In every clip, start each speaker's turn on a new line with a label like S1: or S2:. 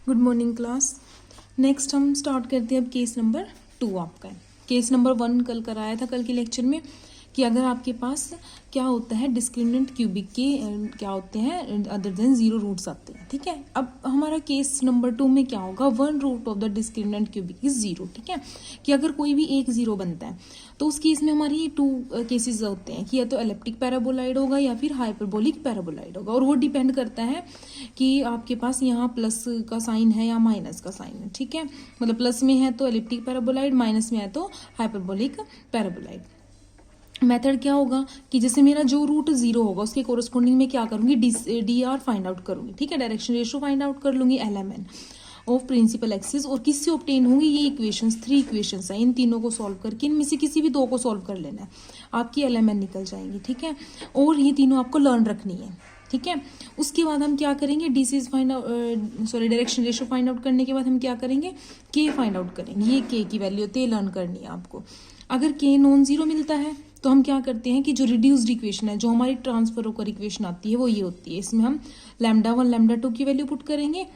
S1: Good morning class. Next हम start करते हैं अब केस नंबर 2 आपका है। केस नंबर 1 कल कराया था कल के लेक्चर में कि अगर आपके पास क्या होता है डिस्क्रिमिनेंट क्यूबिक के क्या होते हैं अदर देन 0 रूट्स आते हैं। ठीक है, अब हमारा केस नंबर 2 में क्या होगा, 1 root of the discriminant cubic is 0। ठीक है, कि अगर कोई भी एक 0 बनता है तो उस केस में हमारी 2 केसेस होते हैं कि या तो एलिप्टिक पैराबोलाइड होगा या फिर हाइपरबोलिक पैराबोलाइड होगा, और वो डिपेंड करता है कि आपके पास यहाँ प्लस का साइन है या माइनस का साइन है। ठीक है, मतलब प्लस में है तो एलिप्टिक पैराबोलाइड, माइनस में है तो हाइपरबोलिक पैराबोलाइड। मेथड क्या होगा कि जैसे मेरा जो रूट 0 होगा उसके कोरस्पोंडिंग में क्या करूंगी, डी आर फाइंड आउट करूंगी। ठीक है, डायरेक्शन रेशियो फाइंड आउट कर लूंगी, LMN ऑफ प्रिंसिपल एक्सिस, और किससे ऑब्टेन होंगी ये इक्वेशंस, 3 इक्वेशंस है, इन तीनों को सॉल्व करके इनमें से किसी भी 2 को सॉल्व कर लेना है, आपकी LMN निकल जाएंगी। ठीक है, और ये तीनों आपको लर्न रखनी है। ठीक है, उसके बाद हम क्या करेंगे, डायरेक्शन रेशियो फाइंड आउट करने के बाद हम क्या करेंगे, के फाइंड आउट करेंगे। ये के की वैल्यू होती है, लर्न करनी है आपको। अगर के नॉन जीरो मिलता है तो हम क्या करते हैं कि जो रिड्यूस्ड इक्वेशन है, जो हमारी ट्रांसफर होकर इक्वेशन आती है वो ये होती है। इसमें हम λ1 λ2 की वैल्यू पुट करेंगे,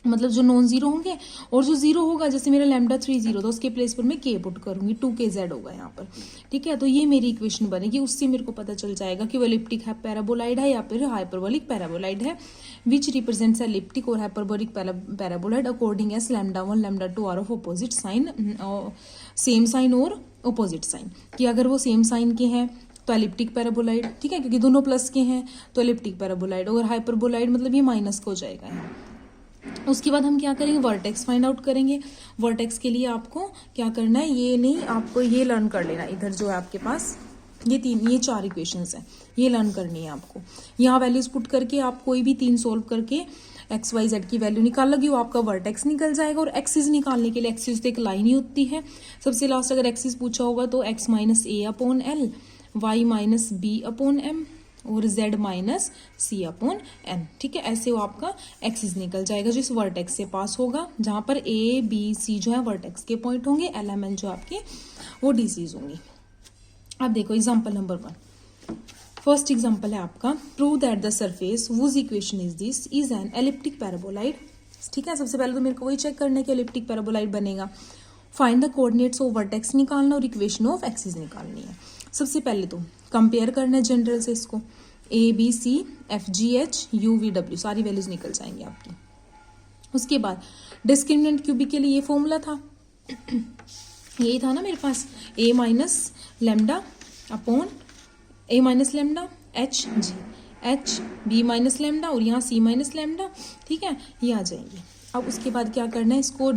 S1: मतलब जो नॉन जीरो होंगे, और जो 0 होगा जैसे मेरा λ3 0 तो उसके प्लेस पर मैं के पुट करूंगी, 2kz होगा यहाँ पर। ठीक है, तो ये मेरी इक्वेशन बनेगी। उससे मेरे को पता चल जाएगा कि वो एलिप्टिक पैराबोलाइड है या फिर हाइपरबोलिक पैराबोलाइड है, विच रिप्रेजेंट्स एलिप्टिक और hyperbolic paraboloid according as λ1 λ2 are of opposite sign, same sign और ऑपोजिट साइन। कि अगर वो सेम साइन के हैं तो एलिप्टिक पैराबोलाइड, ठीक है, क्योंकि दोनों प्लस के हैं तो एलिप्टिक पैराबोलाइड, और हाइपरबोलाइड मतलब ये माइनस का हो जाएगा यहाँ। उसके बाद हम क्या करेंगे, वर्टेक्स फाइंड आउट करेंगे। वर्टेक्स के लिए आपको क्या करना है, ये नहीं, आपको ये लर्न कर लेना। इधर जो है आपके पास ये 4 इक्वेशंस हैं, ये लर्न करनी है आपको। यहाँ वैल्यूज पुट करके आप कोई भी 3 सोल्व करके XYZ की वैल्यू निकाल लगी, वो आपका वर्टेक्स निकल जाएगा। और एक्सिस निकालने के लिए एक्सिस तो एक लाइन ही होती है। सबसे लास्ट अगर एक्सिस पूछा होगा तो x minus a upon L, y minus b upon m और z minus c upon n। ठीक है, ऐसे वो आपका एक्सिस निकल जाएगा जो इस वर्टेक्स से पास होगा, जहां पर a b c जो है वर्टेक्स के पॉइंट होंगे, LMN जो आपके वो DCs होंगी। अब देखो एग्जांपल नंबर 1, फर्स्ट एग्जांपल है आपका, prove that the surface was equation is this is an elliptic paraboloid. ठीक है, सबसे पहले तो मेरे को वही चेक करना है कि एलिप्टिक पैराबोलाइड बनेगा। Find the coordinates of vertex निकालना और इक्वेशन ऑफ एक्सिस निकालनी है। सबसे पहले तो कंपेयर करना है जनरल से, इसको ABC FGH UVW सारी वैल्यूज निकल जाएंगी आपकी। उसके बाद डिस्क्रिमिनेंट क्यूबिक के लिए ये फॉर्मूला था, यही था ना मेरे पास, A minus lambda upon A minus lambda HG, H B minus lambda और यहाँ C माइनस लेमडा। ठीक है, ये आ जाएंगे। अब उसके बाद क्या करना है, इसको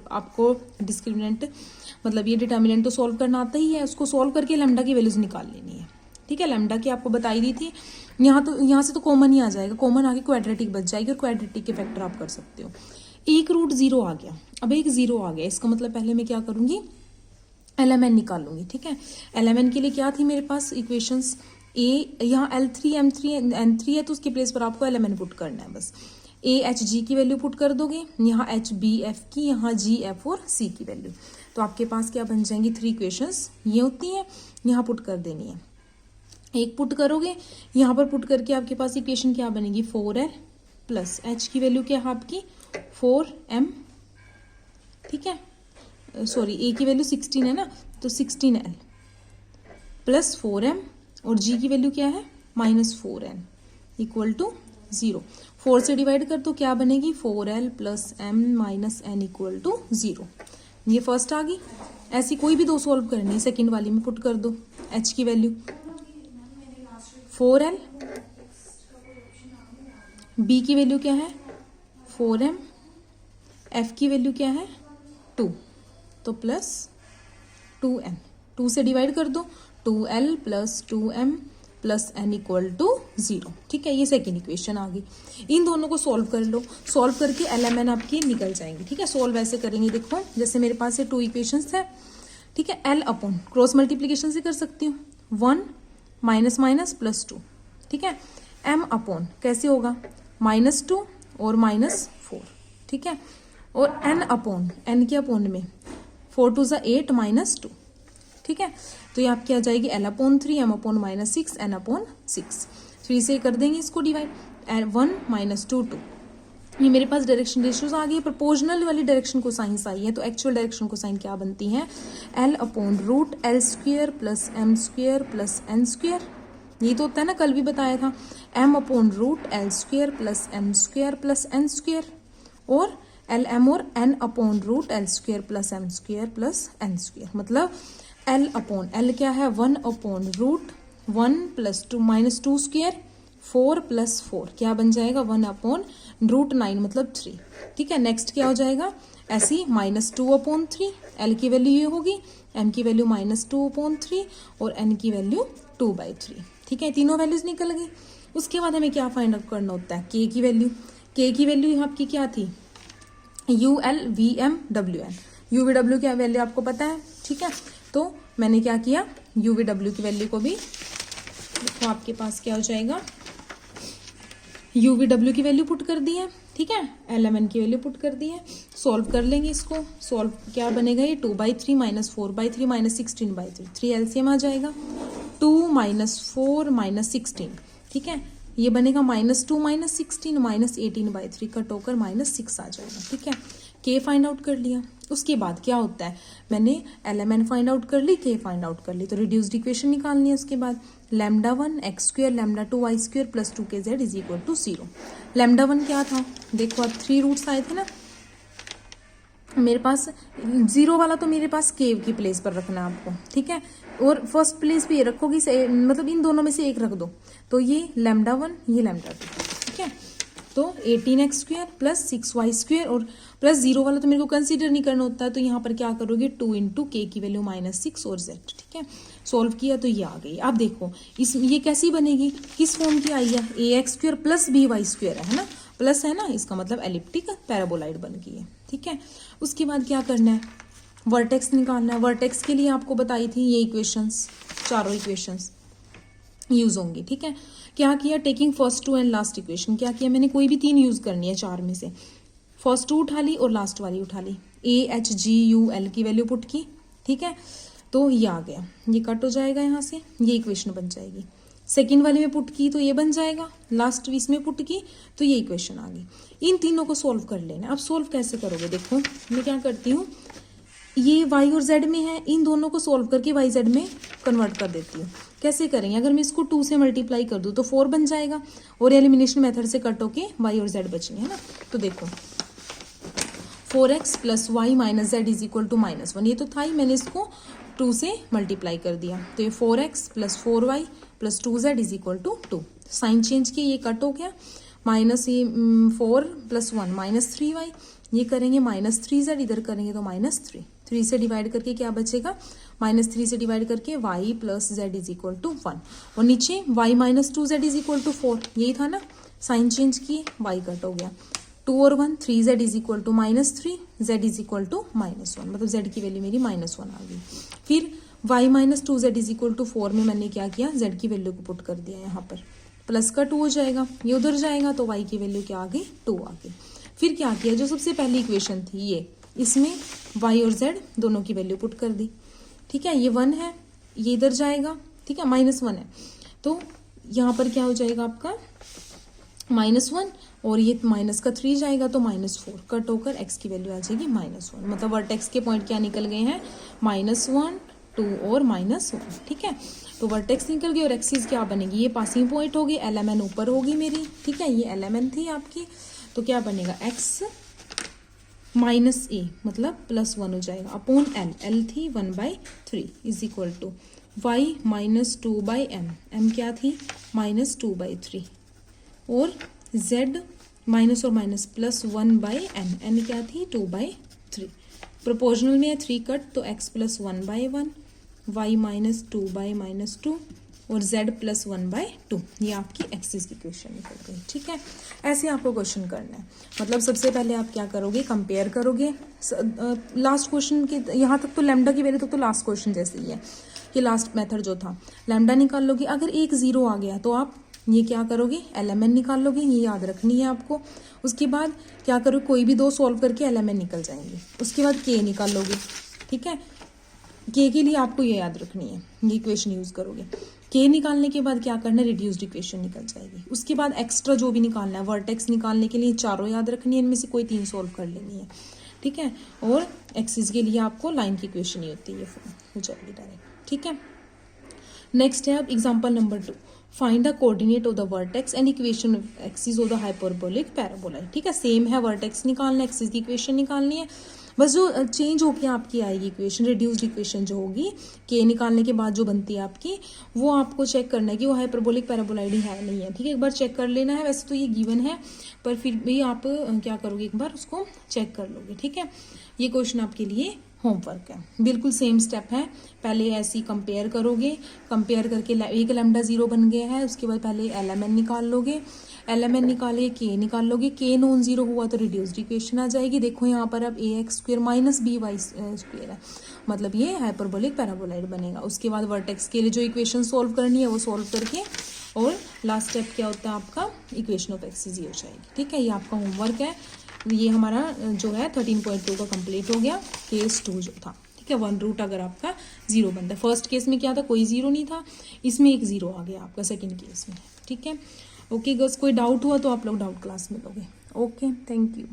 S1: आपको डिस्क्रिमिनेंट मतलब ये डिटर्मिनेंट तो सॉल्व करना आता ही है, उसको सॉल्व करके लेमडा की वैल्यूज निकाल लेनी है। ठीक है, लेमडा की आपको बताई दी थी, यहाँ से तो कॉमन ही आ जाएगा, कॉमन आके क्वाड्रेटिक बच जाएगी और क्वाड्रेटिक के फैक्टर आप कर सकते हो। एक रूट 0 आ गया, अब एक 0 आ गया, इसका मतलब पहले मैं क्या करूंगी, LMN निकालूंगी। ठीक है, LMN के लिए क्या थी मेरे पास इक्वेशंस, A यहाँ L3 M3 N3 है तो उसके प्लेस पर आपको LMN पुट करना है बस। A H G की वैल्यू पुट कर दोगे, यहाँ H B F की, यहाँ G F और C की वैल्यू, तो आपके पास क्या बन जाएंगी, 3 इक्वेशंस ये होती हैं, यहाँ पुट कर देनी है। एक पुट करोगे, यहाँ पर पुट करके आपके पास इक्वेशन क्या बनेगी, 4L प्लस H की वैल्यू क्या है आपकी 4M। ठीक है, सॉरी A की वैल्यू 16 है ना, तो 16L प्लस 4M और G की वैल्यू क्या है -4N इक्वल टू 0। 4 से डिवाइड कर तो क्या बनेगी, 4L plus M minus N equal to 0। ये फर्स्ट आ गई। ऐसी कोई भी 2 सॉल्व करनी है, सेकेंड वाली में पुट कर दो H की वैल्यू 4L, B की वैल्यू क्या है 4M, F की वैल्यू क्या है 2, तो प्लस 2N, 2 से डिवाइड कर दो, 2L plus 2M plus N equal to 0। ठीक है, ये सेकेंड इक्वेशन आ गई। इन दोनों को सॉल्व कर लो, सॉल्व करके LMN आपकी निकल जाएंगी। ठीक है, सॉल्व ऐसे करेंगे, देखो जैसे मेरे पास ये 2 इक्वेशंस है। ठीक है, L अपॉन क्रॉस मल्टीप्लीकेशन से कर सकती हूँ, 1 माइनस माइनस प्लस 2। ठीक है, M अपॉन कैसे होगा, -2 और -4। ठीक है, और N अपॉन, N के अपॉन में 4 2 = 8 -2। ठीक है, तो ये आपकी आ जाएगी L upon 3 M upon -6 N upon 6। 3 से कर देंगे इसको डिवाइड, 1 -2 2, ये मेरे पास डायरेक्शन रेशियोज आ गई, प्रोपोर्शनल वाली डायरेक्शन कोसाइंस आई है, तो एक्चुअल डायरेक्शन कोसाइन क्या बनती है, L/√L² plus M² plus N²। ये तो होता है ना, कल भी बताया था, M/√L² plus M² plus N², और LM और N/√L² plus M² plus N²। मतलब L क्या है, 1/√1 प्लस 2 माइनस 2² 4 प्लस 4 क्या बन जाएगा, 1/√9 मतलब 3। ठीक है, नेक्स्ट क्या हो जाएगा, ऐसी -2/3, L की वैल्यू ये होगी, M की वैल्यू -2/3 और N की वैल्यू 2/3। ठीक है, तीनों वैल्यूज निकल गई। उसके बाद हमें क्या फाइंड आउट करना होता है, K की वैल्यू। K की वैल्यू आपकी क्या थी, UL/VM/WN। UV/W की वैल्यू आपको पता है। ठीक है, तो मैंने क्या किया, UV/W की वैल्यू को भी देखो, आपके पास क्या हो जाएगा, UV/W की वैल्यू पुट कर दी है। ठीक है, LMN की वैल्यू पुट कर दी है। सॉल्व कर लेंगे इसको, सॉल्व क्या बनेगा, ये 2/3 माइनस 4/3 माइनस 16/3, 3 LCM आ जाएगा, 2 - 4 - 16। ठीक है, ये बनेगा -2 - 16 माइनस 18/3, कट होकर -6 आ जाएगा। ठीक है, K फाइंड आउट कर लिया। उसके बाद क्या होता है, मैंने LMN फाइंड आउट कर ली, K फाइंड आउट कर ली, तो रिड्यूस्ड इक्वेशन निकालनी है। उसके बाद λ1 x² λ2 y² plus 2kz is equal to 0। λ1 क्या था, देखो अब 3 रूट्स आए थे ना मेरे पास, 0 वाला तो मेरे पास K की प्लेस पर रखना है आपको। ठीक है, और फर्स्ट प्लेस पे ये रखोगी, मतलब इन दोनों में से एक रख दो, तो ये λ1 ये λ2। ठीक है, तो 18x² प्लस 6y² और प्लस 0 वाला तो मेरे को कंसीडर नहीं करना होता है, तो यहाँ पर क्या करोगे, 2 × K की वैल्यू -6 और z। ठीक है, सॉल्व किया तो ये आ गई। अब देखो ये कैसी बनेगी, किस फॉर्म की आई है, ax² प्लस by² है ना, प्लस है ना, इसका मतलब एलिप्टिक पैराबोलाइड बन गई है। ठीक है, उसके बाद क्या करना है, वर्टेक्स निकालना है। वर्टेक्स के लिए आपको बताई थी ये इक्वेशंस, चारों इक्वेशंस यूज होंगी। ठीक है, क्या किया, taking first 2 and last equation, क्या किया मैंने, कोई भी 3 यूज करनी है 4 में से, फर्स्ट 2 उठा ली और लास्ट वाली उठा ली, AHGUL की वैल्यू पुट की। ठीक है, तो ये आ गया, ये कट हो जाएगा यहाँ से, ये इक्वेशन बन जाएगी। सेकेंड वाली में पुट की तो ये बन जाएगा, लास्ट इसमें पुट की तो ये इक्वेशन आ गई। इन तीनों को सोल्व कर लेना। अब सोल्व कैसे करोगे, देखो मैं क्या करती हूँ, ये y और z में है, इन दोनों को सोल्व करके y z में कन्वर्ट कर देती हूँ। कैसे करेंगे, अगर मैं इसको 2 से मल्टीप्लाई कर दूँ तो 4 बन जाएगा, और एलिमिनेशन मेथड से कट होके y और z बचने है ना। तो देखो 4x plus y minus z is equal to -1, ये तो था ही, मैंने इसको 2 से मल्टीप्लाई कर दिया, तो ये 4x plus 4y plus 2z is equal to 2। Sign change किए, ये कट हो गया, माइनस ये 4 + 1 -3y, ये करेंगे -3z, इधर करेंगे तो -3, 3 से डिवाइड करके क्या बचेगा, -3 से डिवाइड करके y plus z is equal to 1, और नीचे y minus 2z is equal to 4, यही था ना। साइन चेंज किए, y कट हो गया, 2 और 1 3z is equal to -3, z is equal to -1, मतलब z की वैल्यू मेरी -1 आ गई। फिर y minus 2z is equal to 4 में मैंने क्या किया, z की वैल्यू को पुट कर दिया, यहाँ पर प्लस का 2 हो जाएगा, ये उधर जाएगा तो y की वैल्यू क्या आ गई, 2 आ गई। फिर क्या किया, जो सबसे पहली इक्वेशन थी ये, इसमें y और z दोनों की वैल्यू पुट कर दी। ठीक है, ये 1 है, ये इधर जाएगा, ठीक है, -1 है, तो यहाँ पर क्या हो जाएगा आपका -1, और ये माइनस का 3 जाएगा तो -4, कट होकर x की वैल्यू आ जाएगी -1, मतलब वर्टेक्स के पॉइंट क्या निकल गए हैं, -1 2 और -1। ठीक है, तो वर्टेक्स निकल गई और एक्सिस क्या बनेगी, ये पासिंग पॉइंट होगी, LMN ऊपर होगी मेरी। ठीक है, ये LMN थी आपकी, तो क्या बनेगा, x -a मतलब +1 हो जाएगा अपॉन l थी 1/3 is equal to y -2/m, m क्या थी -2/3, और z माइनस और माइनस +1/n, n क्या थी 2/3, प्रोपोर्शनल में है 3 कट, तो x + 1/1, y -2/-2 और z + 1/2, ये आपकी एक्सिस की इक्वेशन निकल गई। ठीक है, ऐसे आपको क्वेश्चन करना है, मतलब सबसे पहले आप क्या करोगे, कंपेयर करोगे लास्ट क्वेश्चन के, यहाँ तक तो लैम्डा की वैल्यू तक तो लास्ट क्वेश्चन जैसे ही है, ये लास्ट मेथड जो था, लैम्डा निकाल लोगे, अगर एक 0 आ गया तो आप ये क्या करोगे, LMN निकाल लोगे, ये याद रखनी है आपको। उसके बाद क्या करोगे, कोई भी 2 सॉल्व करके LMN निकल जाएंगे, उसके बाद K निकाल लोगे। ठीक है, K के लिए आपको ये याद रखनी है, ये इक्वेशन यूज करोगे। के निकालने के बाद क्या करना है, रिड्यूस्ड इक्वेशन निकल जाएगी। उसके बाद एक्स्ट्रा जो भी निकालना है, वर्टेक्स निकालने के लिए चारों याद रखनी है, इनमें से कोई 3 सॉल्व कर लेनी है, ठीक है। और एक्सिस के लिए आपको लाइन की इक्वेशन ही होती है, हो जाएगी डायरेक्ट, ठीक है। नेक्स्ट है अब example number 2, find the coordinate of the vertex and equation of axis of the hyperbolic parabola, ठीक है। सेम है, वर्टेक्स निकालना, एक्सिस की इक्वेशन निकालनी है, बस जो चेंज होके आपकी आएगी इक्वेशन, रिड्यूस्ड इक्वेशन जो होगी के निकालने के बाद जो बनती है आपकी, वो आपको चेक करना है कि वो हाइपरबोलिक पैराबोलाइड है नहीं है, ठीक है। एक बार चेक कर लेना है, वैसे तो ये गिवन है पर फिर भी आप क्या करोगे, एक बार उसको चेक कर लोगे, ठीक है। ये क्वेश्चन आपके लिए होमवर्क है, बिल्कुल सेम स्टेप है। पहले ऐसे कंपेयर करोगे, कंपेयर करके एक लैम्डा 0 बन गया है, उसके बाद पहले LMN निकाल लोगे, LMN निकाले के निकाल लोगे, के नॉन जीरो हुआ तो रिड्यूस्ड इक्वेशन आ जाएगी। देखो यहाँ पर अब ax² माइनस by² है, मतलब ये हाइपरबोलिक पैराबोलाइड बनेगा। उसके बाद वर्टेक्स के लिए जो इक्वेशन सोल्व करनी है वो सोल्व करके, और लास्ट स्टेप क्या होता है आपका, इक्वेशन ऑफ एक्सिस हो जाएगी, ठीक है। ये आपका होमवर्क है। ये हमारा जो है 13.2 का कंप्लीट हो गया, केस 2 जो था, ठीक है। 1 रूट अगर आपका 0 बनता है, फर्स्ट केस में क्या था, कोई 0 नहीं था, इसमें एक 0 आ गया आपका सेकंड केस में, ठीक है। ओके गर्ल्स, कोई डाउट हुआ तो आप लोग डाउट क्लास में लोगे। Okay, thank you.